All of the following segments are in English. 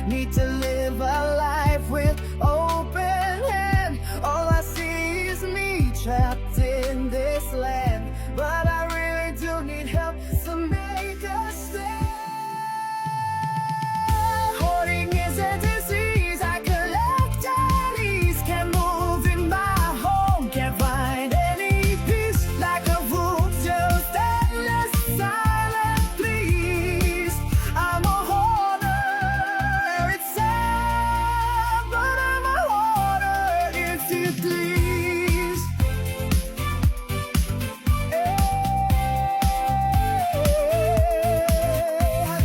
Need to live a life with open hand. All I see is me trapped in this land, but I really do need help to make a stand. Hoarding is a disease. I collect and ease. Can't move in my home. Can't find any peace. Like a wound, just endless silent please. I'm a hoarder. It's sad, but I'm a hoarder if you please.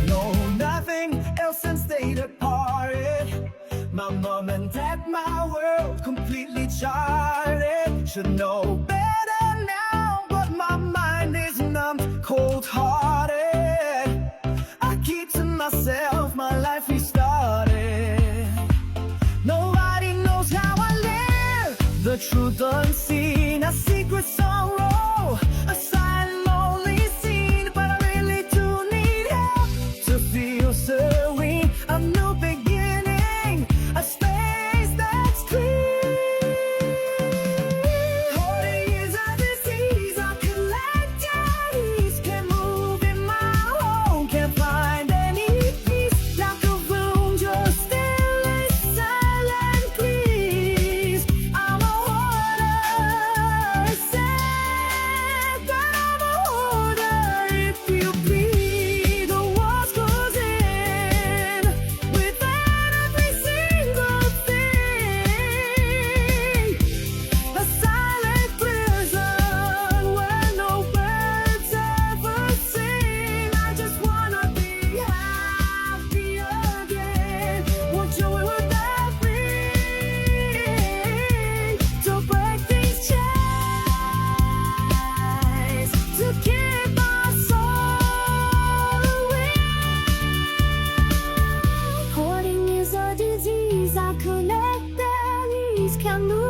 Know nothing else since they departed. My mom and dad, my world completely charted. Should know better now, but my mind is numb, cold-hearted. I keep to myself, my life restarted. Nobody knows how I live, the truth unseen, a secret sorrow, a silent lonely scene. But I really do need help to feel serene. A new beginning, a space that's clean. Hoarding is a disease. I collect disease. Can't move in my home. Can't find any peace. Like a room, just endless silent please. I'm a hoarder. It's sad, but I'm a hoarder if you please. The walls close in without every single thing. A silent prison where no birds ever sing. I just wanna be happy again. What joy would that bring? To break these chains, to keep my soul away. Hoarding is a disease. I collect and ease. Can't lose